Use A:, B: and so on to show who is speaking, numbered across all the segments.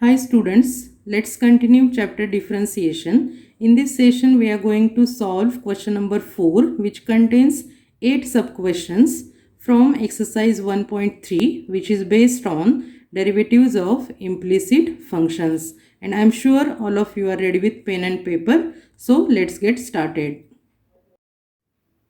A: Hi students, let's continue chapter differentiation. In this session we are going to solve question number 4 which contains 8 sub-questions from exercise 1.3 which is based on derivatives of implicit functions. And I am sure all of you are ready with pen and paper. So let's get started.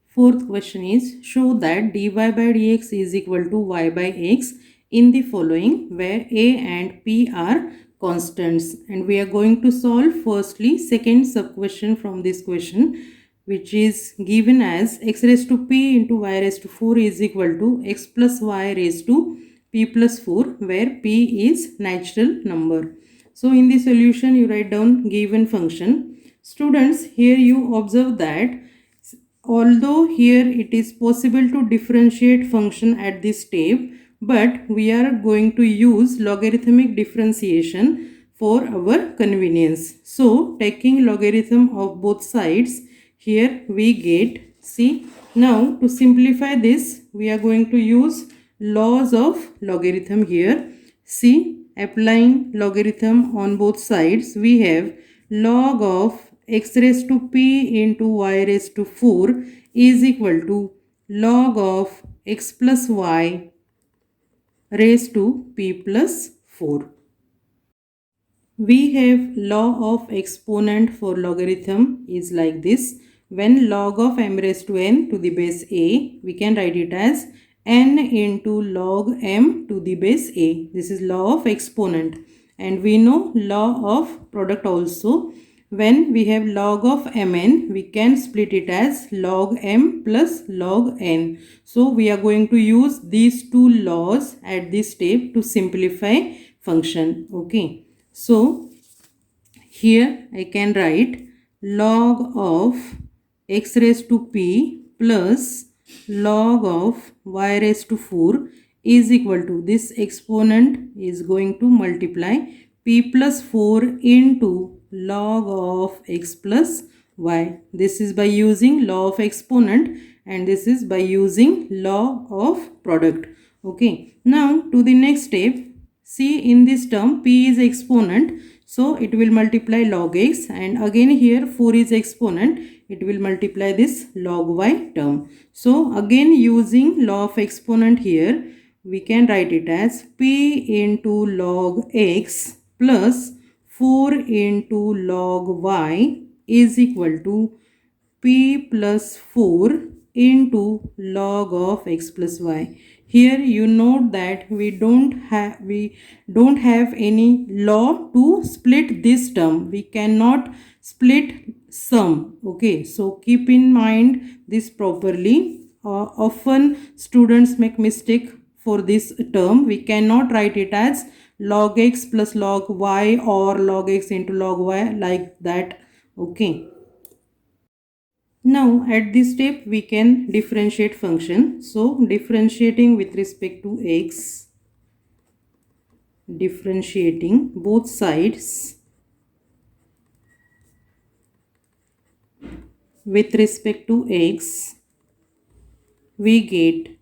A: Fourth question is, show that dy by dx is equal to y by x in the following, where a and p are constants. And we are going to solve firstly second sub question from this question, which is given as x raised to p into y raised to 4 is equal to x plus y raised to p plus 4, where p is natural number. So in the solution you write down given function. Students, here you observe that although here it is possible to differentiate function at this step, but we are going to use logarithmic differentiation for our convenience. So taking logarithm of both sides, here we get, see, now to simplify this we are going to use laws of logarithm here. See, applying logarithm on both sides, we have log of x raised to p into y raised to 4 is equal to log of x plus y raised to p plus 4. We have law of exponent for logarithm is like this. When log of m raised to n to the base a, we can write it as n into log m to the base a. This is law of exponent. And we know law of product also. When we have log of mn, we can split it as log m plus log n. So we are going to use these two laws at this step to simplify function. Okay. So here I can write log of x raised to p plus log of y raised to 4 is equal to, this exponent is going to multiply p plus 4 into log of x plus y. This is by using law of exponent and this is by using law of product. Okay. Now to the next step. See, in this term p is exponent, so it will multiply log x, and again here 4 is exponent, it will multiply this log y term. So again using law of exponent here, we can write it as p into log x plus 4 into log y is equal to p plus 4 into log of x plus y. Here you note that we don't have any law to split this term. We cannot split sum. Okay, so keep in mind this properly. Often students make mistake for this term. We cannot write it as log x plus log y or log x into log y like that. Okay. Now at this step we can differentiate function. So differentiating with respect to x, differentiating both sides with respect to x, we get,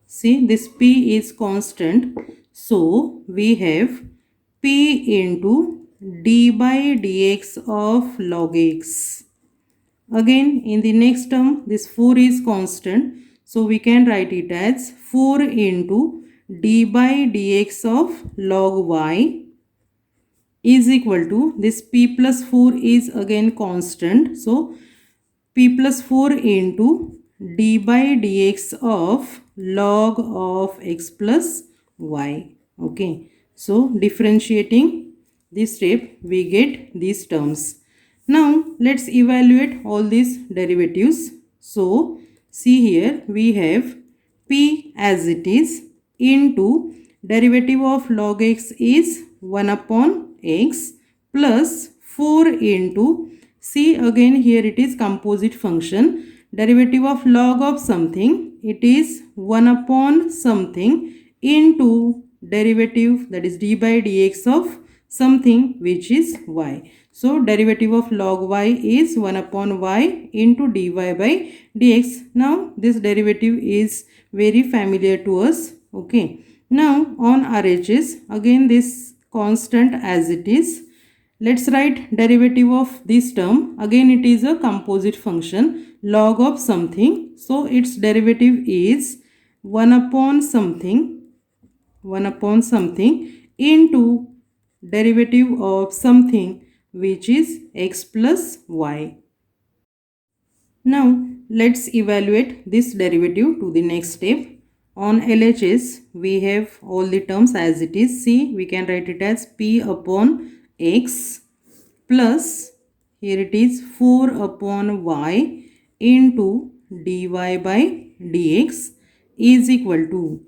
A: see, this p is constant, so we have p into d by dx of log x. Again in the next term this 4 is constant, so we can write it as 4 into d by dx of log y is equal to, this p plus 4 is again constant, so p plus 4 into d by dx of log of x plus y. Okay, so differentiating this step we get these terms. Now let's evaluate all these derivatives. So see, here we have p as it is into derivative of log x is 1 upon x plus 4 into, see again here it is composite function, derivative of log of something, it is 1 upon something into derivative, that is d by dx of something which is y. So derivative of log y is 1 upon y into dy by dx. Now this derivative is very familiar to us. Okay. Now on RHS, again this constant as it is. Let's write derivative of this term. Again it is a composite function, log of something. So its derivative is 1 upon something, 1 upon something into derivative of something which is x plus y. Now let's evaluate this derivative to the next step. On LHS we have all the terms as it is. See, we can write it as p upon x plus, here it is 4 upon y into dy by dx is equal to,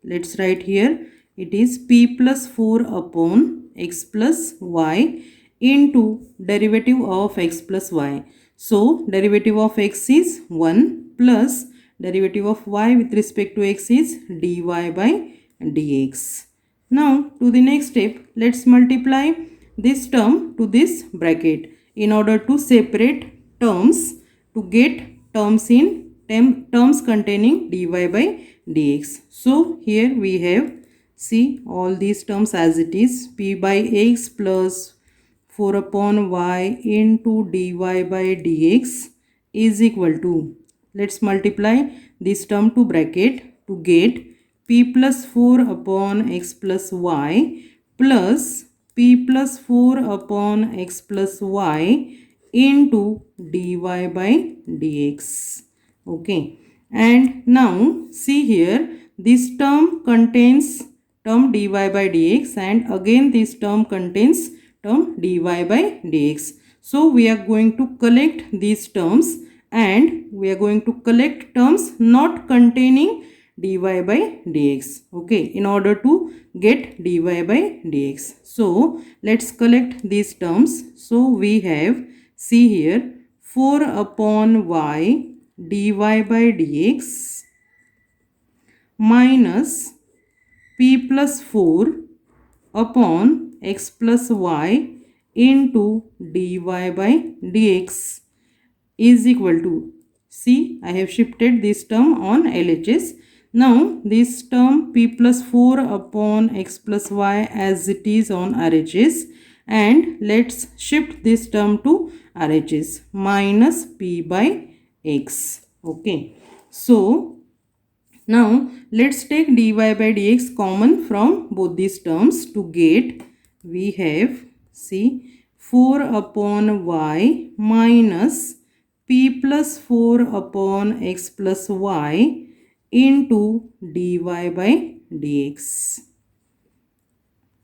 A: let's write here, it is p plus 4 upon x plus y into derivative of x plus y. So derivative of x is 1 plus derivative of y with respect to x is dy by dx. Now to the next step, let's multiply this term to this bracket in order to separate terms to get terms in terms containing dy by dx. So here we have, see, all these terms as it is, p by x plus 4 upon y into dy by dx is equal to, let's multiply this term to bracket to get p plus 4 upon x plus y plus p plus 4 upon x plus y into dy by dx. Okay, and now see here, this term contains term dy by dx and again this term contains term dy by dx. So we are going to collect these terms and we are going to collect terms not containing dy by dx, okay, in order to get dy by dx. So let's collect these terms. So we have, see here, 4 upon y dy by dx minus p plus 4 upon x plus y into dy by dx is equal to, see, I have shifted this term on LHS. Now this term p plus 4 upon x plus y as it is on RHS, and let's shift this term to RHS, minus p by x. Okay, so now let's take dy by dx common from both these terms to get, we have, see, 4 upon y minus p plus 4 upon x plus y into dy by dx.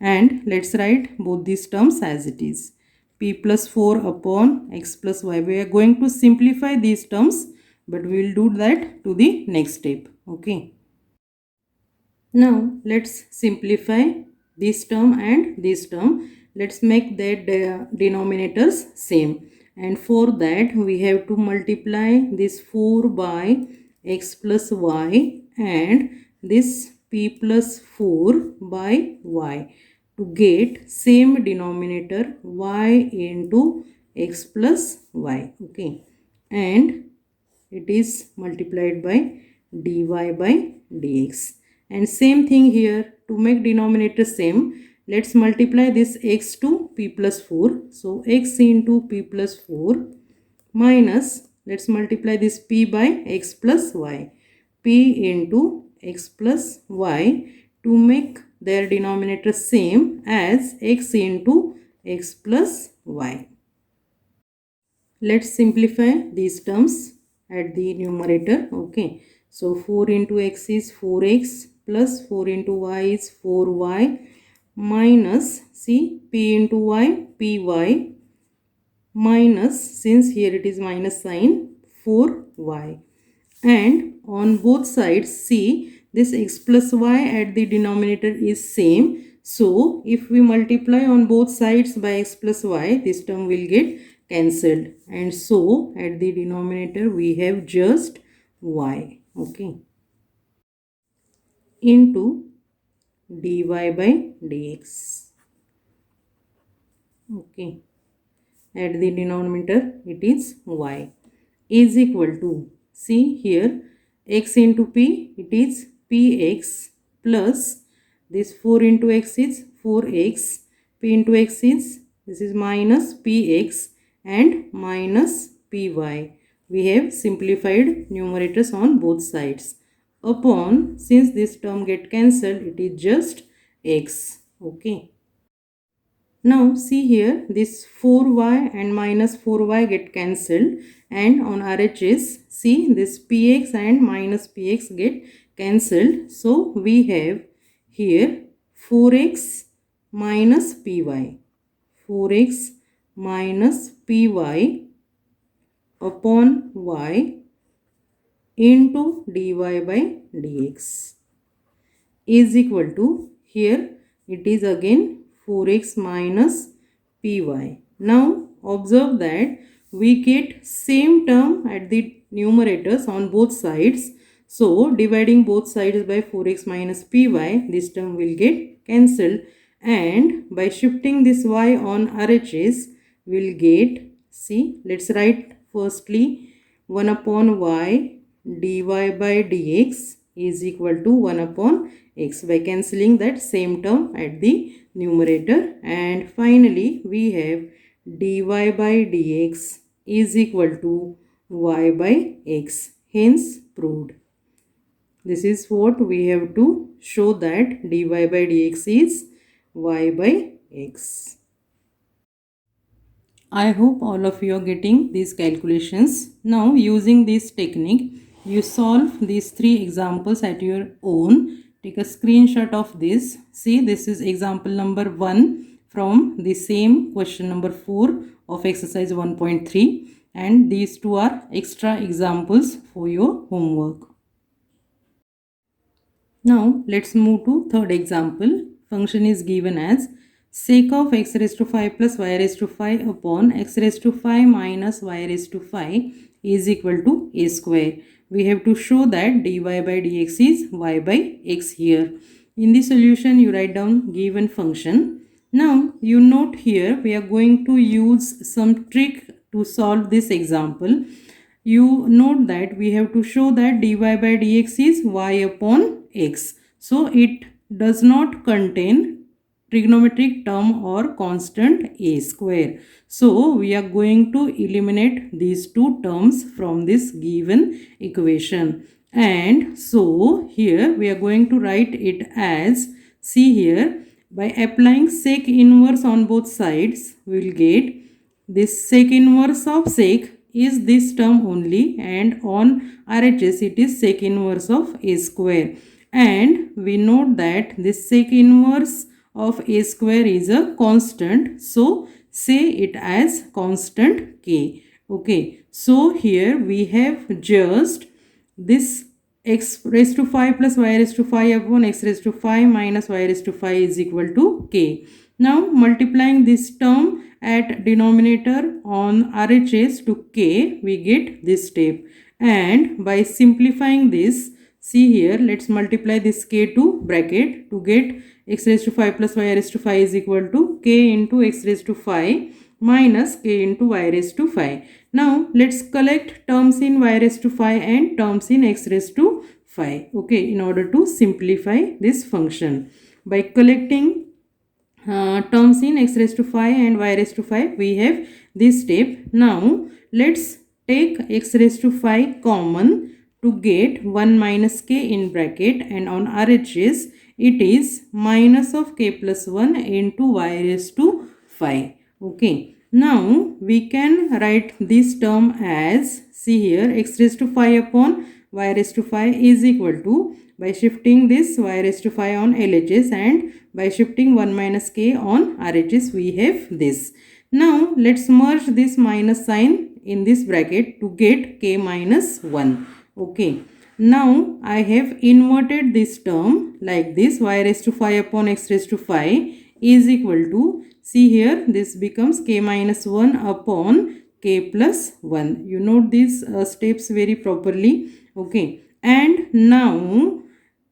A: And let's write both these terms as it is, p plus 4 upon x plus y. We are going to simplify these terms, but we will do that to the next step. Okay, now let's simplify this term and this term. Let's make their denominators same, and for that we have to multiply this 4 by x plus y and this p plus 4 by y to get same denominator y into x plus y. Okay, and it is multiplied by dy by dx. And same thing here, to make denominator same, let's multiply this x to p plus 4. So x into p plus 4 minus, let's multiply this p by x plus y, p into x plus y to make their denominator same as x into x plus y. Let's simplify these terms at the numerator. Okay, so 4 into x is 4x plus 4 into y is 4y minus, see, p into y, py minus, since here it is minus sign, 4y, and on both sides, see, this x plus y at the denominator is same. So if we multiply on both sides by x plus y, this term will get cancelled, and so at the denominator we have just y. Okay, into dy by dx. Okay, at the denominator it is y is equal to, see here, x into p, it is px plus This 4 into x is 4x. P into x is, this is minus px and minus py. We have simplified numerators on both sides. Upon, since this term get cancelled, it is just x. Okay. Now see here, this 4y and minus 4y get cancelled, and on RHS, see this px and minus px get cancelled. So we have here 4x minus py. 4x minus py upon y into dy by dx is equal to, here it is again 4x minus py. Now observe that we get same term at the numerators on both sides. So dividing both sides by 4x minus py, this term will get cancelled, and by shifting this y on RHS, we'll get, see, let's write firstly 1 upon y dy by dx is equal to 1 upon x by cancelling that same term at the numerator, and finally we have dy by dx is equal to y by x, hence proved. This is what we have to show, that dy by dx is y by x. I hope all of you are getting these calculations. Now using this technique, you solve these 3 examples at your own. Take a screenshot of this. See, this is example number 1 from the same question number 4 of exercise 1.3, and these 2 are extra examples for your homework. Now let's move to third example. Function is given as sec of x raised to 5 plus y raised to 5 upon x raised to 5 minus y raised to 5 is equal to a square. We have to show that dy by dx is y by x here. In the solution, you write down given function. Now you note here we are going to use some trick to solve this example. You note that we have to show that dy by dx is y upon x. So it does not contain trigonometric term or constant a square. So we are going to eliminate these 2 terms from this given equation. And so here we are going to write it as, see here, by applying sec inverse on both sides, we will get this sec inverse of sec is this term only, and on RHS it is sec inverse of a square. And we note that this sec inverse of a square is a constant, so say it as constant k. Okay, so here we have just this x raised to 5 plus y raised to 5 upon x raised to 5 minus y raised to 5 is equal to k. Now multiplying this term at denominator on RHS to k, we get this step, and by simplifying this, see here, let's multiply this k to bracket to get x raised to 5 plus y raised to 5 is equal to k into x raised to 5 minus k into y raised to 5. Now let's collect terms in y raised to 5 and terms in x raised to 5. Okay, in order to simplify this function, by collecting terms in x raised to 5 and y raised to 5, we have this step. Now let's take x raised to 5 common to get 1 minus k in bracket, and on RHS it is minus of k plus 1 into y raised to 5. Okay, now we can write this term as, see here, x raised to 5 upon y raised to 5 is equal to, by shifting this y raised to 5 on LHS and by shifting 1 minus k on RHS, we have this. Now let's merge this minus sign in this bracket to get k minus 1. Okay, now I have inverted this term like this, y raised to 5 upon x raised to 5 is equal to, see here, this becomes k minus 1 upon k plus 1. You note these steps very properly. Okay, and now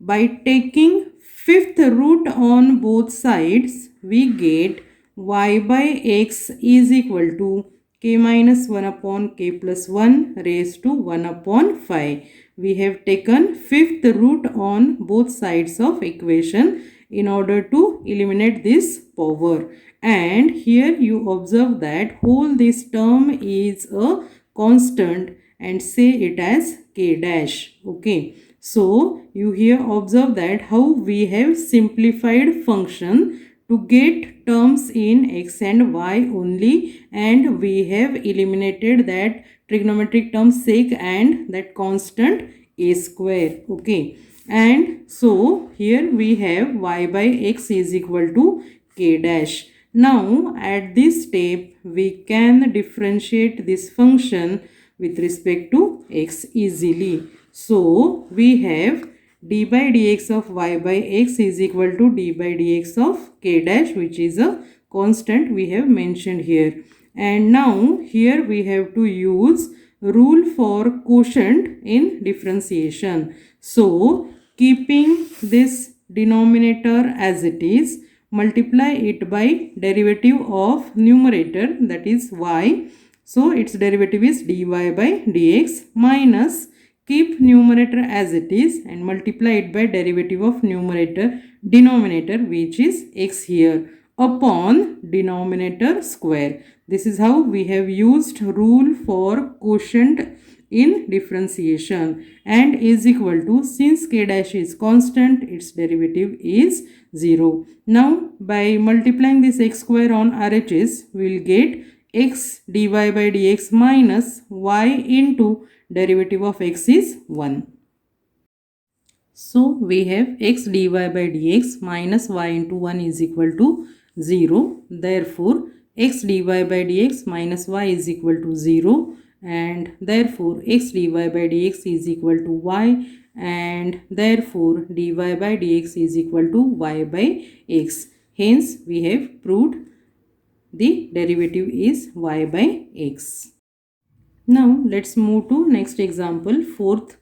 A: by taking fifth root on both sides, we get y by x is equal to k minus 1 upon k plus 1 raised to 1 upon 5. We have taken fifth root on both sides of equation, in order to eliminate this power. And here you observe that whole this term is a constant and say it as k dash. Okay. So you here observe that how we have simplified function to get terms in x and y only, and we have eliminated that trigonometric term sec and that constant a square. Okay. And so here we have y by x is equal to k dash. Now at this step we can differentiate this function with respect to x easily. So we have d by dx of y by x is equal to d by dx of k dash, which is a constant we have mentioned here. And now here we have to use rule for quotient in differentiation. So keeping this denominator as it is, multiply it by derivative of numerator, that is y. So its derivative is dy by dx, minus keep numerator as it is and multiply it by derivative of denominator, which is x here, upon denominator square. This is how we have used rule for quotient in differentiation, and is equal to, since k dash is constant, its derivative is 0. Now by multiplying this x square on RHS, we will get x dy by dx minus y into derivative of x is 1. So we have x dy by dx minus y into 1 is equal to 0. Therefore x dy by dx minus y is equal to 0, and therefore x dy by dx is equal to y, and therefore dy by dx is equal to y by x. Hence we have proved the derivative is y by x. Now let's move to next example. Fourth,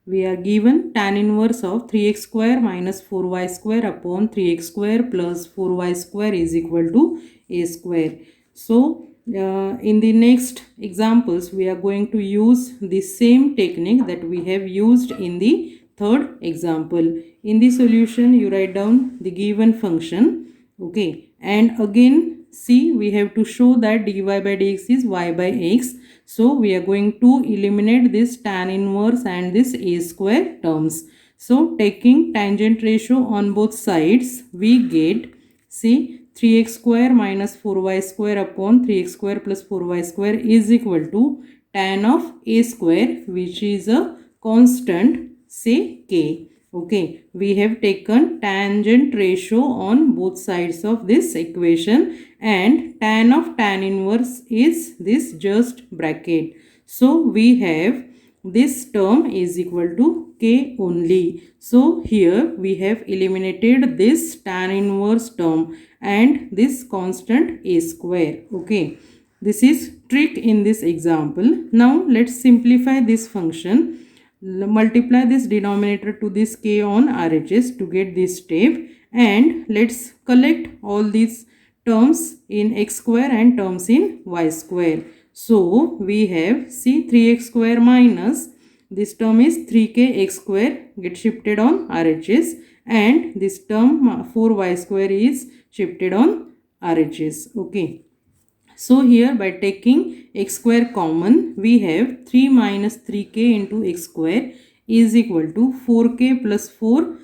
A: we are given tan inverse of 3x square minus 4y square upon 3x square plus 4y square is equal to a square. So in the next examples we are going to use the same technique that we have used in the third example. In the solution you write down the given function. Okay, and again see, we have to show that dy by dx is y by x. So we are going to eliminate this tan inverse and this a square terms. So taking tangent ratio on both sides, we get, see, 3x square minus 4y square upon 3x square plus 4y square is equal to tan of a square, which is a constant, say k. Okay, we have taken tangent ratio on both sides of this equation, and tan of tan inverse is this just bracket. So we have this term is equal to k only. So here we have eliminated this tan inverse term and this constant a square. Okay, this is trick in this example. Now let's simplify this function. Multiply this denominator to this k on RHS to get this step, and let's collect all these terms in x square and terms in y square. So we have, see, 3x square minus this term is 3k x square get shifted on RHS, and this term 4y square is shifted on RHS. Okay. So here by taking x square common, we have 3 minus 3k into x square is equal to 4k plus 4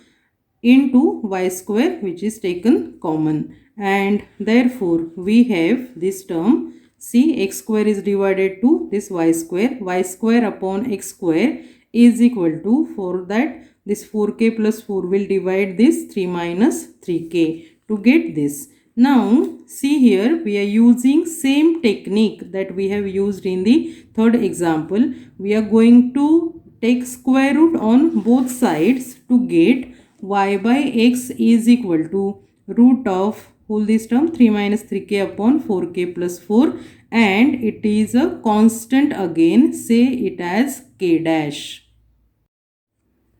A: into y square, which is taken common, and therefore we have this term, see, x square is divided to this y square upon x square is equal to, for that this 4k plus 4 will divide this 3 minus 3k to get this. Now see, here we are using same technique that we have used in the third example. We are going to take square root on both sides to get y by x is equal to root of whole this term 3 minus 3k upon 4k plus 4, and it is a constant again, say it as k dash.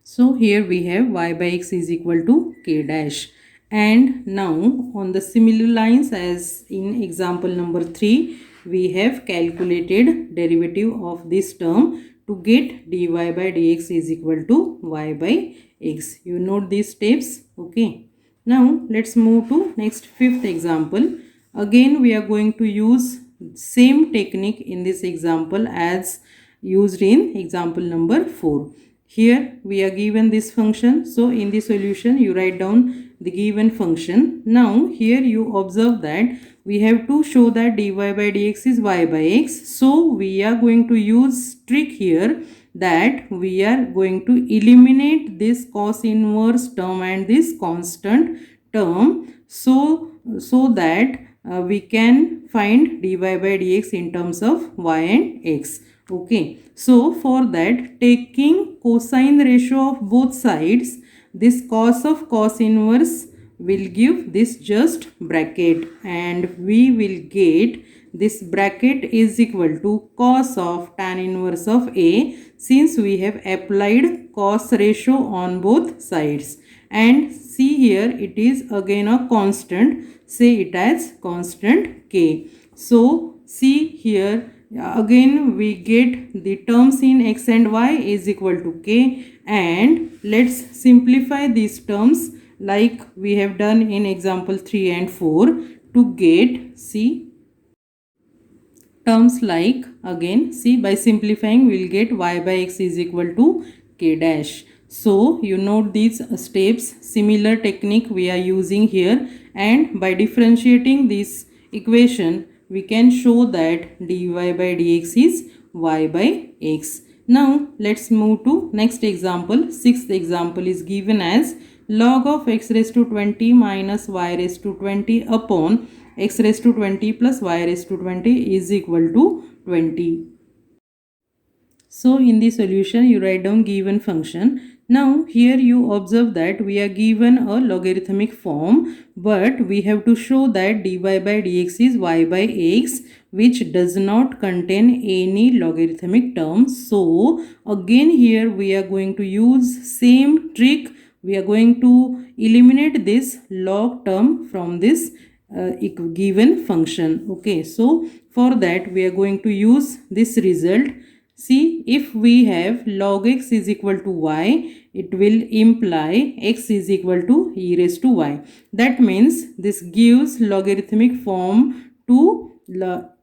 A: So here we have y by x is equal to k dash. And now on the similar lines as in example number 3, we have calculated derivative of this term to get dy by dx is equal to y by x. You note these steps. Okay. Now let's move to next fifth example. Again we are going to use same technique in this example as used in example number 4. Here we are given this function. So in the solution you write down the given function. Now here you observe that we have to show that dy by dx is y by x. So we are going to use trick here, that we are going to eliminate this cos inverse term and this constant term, so that we can find dy by dx in terms of y and x. Okay, so for that, taking cosine ratio of both sides, this cos of cos inverse will give this just bracket, and we will get this bracket is equal to cos of tan inverse of A, since we have applied cos ratio on both sides. And see here, it is again a constant, say it as constant k. So see here, again we get the terms in x and y is equal to k, and let's simplify these terms like we have done in example 3 and 4 to get, see, terms like, again see, by simplifying we will get y by x is equal to k dash. So you note these steps, similar technique we are using here, and by differentiating this equation we can show that dy by dx is y by x. Now let's move to next example. Sixth example is given as log of x raised to 20 minus y raised to 20 upon x raised to 20 plus y raised to 20 is equal to 20. So in the solution you write down given function. Now here you observe that we are given a logarithmic form, but we have to show that dy by dx is y by x, which does not contain any logarithmic terms. So again here we are going to use same trick. We are going to eliminate this log term from this given function. Okay, so for that we are going to use this result. See, if we have log x is equal to y, it will imply x is equal to e raised to y. That means this gives logarithmic form to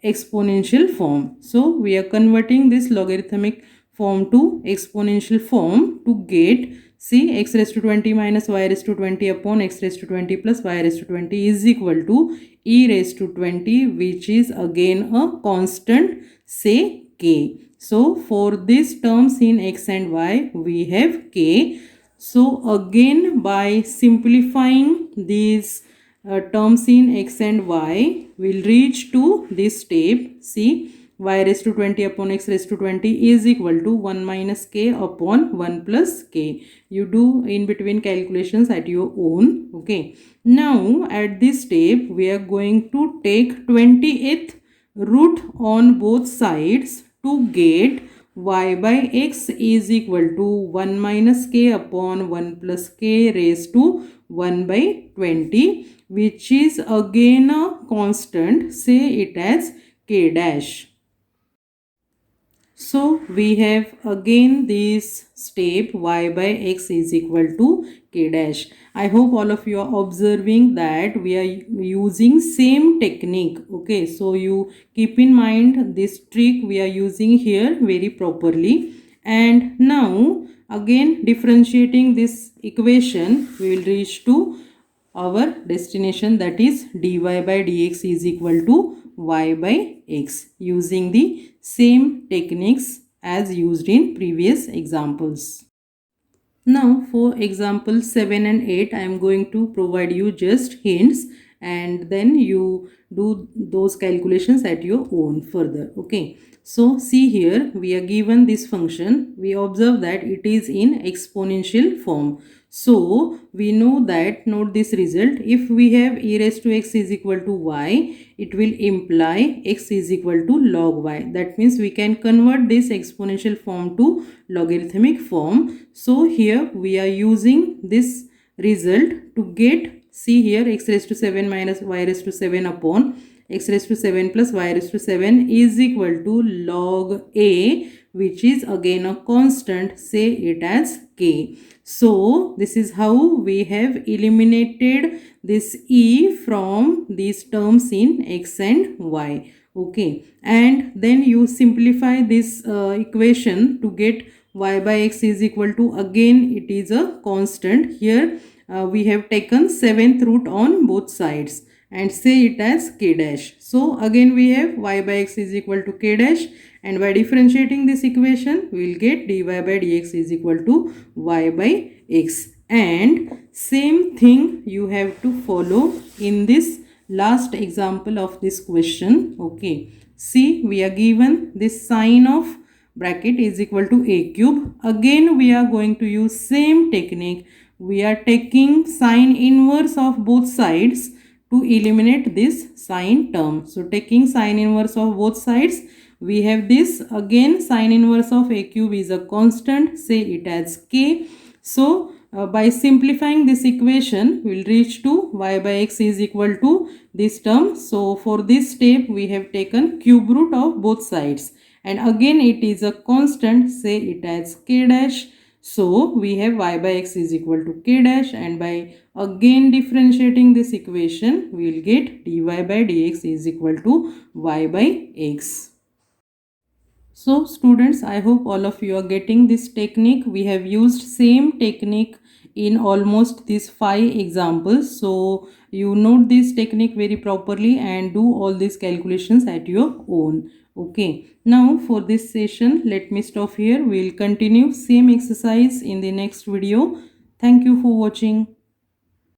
A: exponential form. So we are converting this logarithmic form to exponential form to get, see, x raised to 20 minus y raised to 20 upon x raised to 20 plus y raised to 20 is equal to e raised to 20, which is again a constant, say k. So for these terms in x and y we have k. So again by simplifying these terms in x and y, we'll reach to this step. See, y raised to 20 upon x raised to 20 is equal to 1 minus k upon 1 plus k. You do in between calculations at your own. Okay. Now at this step we are going to take 20th root on both sides to get y by x is equal to 1 minus k upon 1 plus k raised to 1 by 20, which is again a constant, say it as k dash. So we have again this step y by x is equal to k dash. I hope all of you are observing that we are using same technique. Okay, so you keep in mind this trick we are using here very properly. And now again differentiating this equation, we will reach to our destination, that is dy by dx is equal to y by x, using the same techniques as used in previous examples. Now for example 7 and 8 I am going to provide you just hints, and then you do those calculations at your own further. Okay, so see here we are given this function. We observe that it is in exponential form. So we know that, note this result, if we have e raised to x is equal to y, it will imply x is equal to log y. That means we can convert this exponential form to logarithmic form. So here we are using this result to get, see here, x raised to 7 minus y raised to 7 upon x raised to 7 plus y raised to 7 is equal to log a, which is again a constant, say it as k. So this is how we have eliminated this e from these terms in x and y. Okay, and then you simplify this equation to get y by x is equal to, again it is a constant. Here we have taken 7th root on both sides and say it as k dash. So again we have y by x is equal to k dash, and by differentiating this equation we will get dy by dx is equal to y by x. And same thing you have to follow in this last example of this question. Okay, see, we are given this sign of bracket is equal to a cube. Again we are going to use same technique. We are taking sine inverse of both sides to eliminate this sine term. So taking sine inverse of both sides, we have this, again sine inverse of a cube is a constant, say it as k. So by simplifying this equation, we will reach to y by x is equal to this term. So for this step, we have taken cube root of both sides. And again it is a constant, say it as k dash. So we have y by x is equal to k dash, and by again differentiating this equation, we will get dy by dx is equal to y by x. So students, I hope all of you are getting this technique. We have used same technique in almost these 5 examples. So you note this technique very properly and do all these calculations at your own. Okay. Now for this session, let me stop here. We will continue same exercise in the next video. Thank you for watching.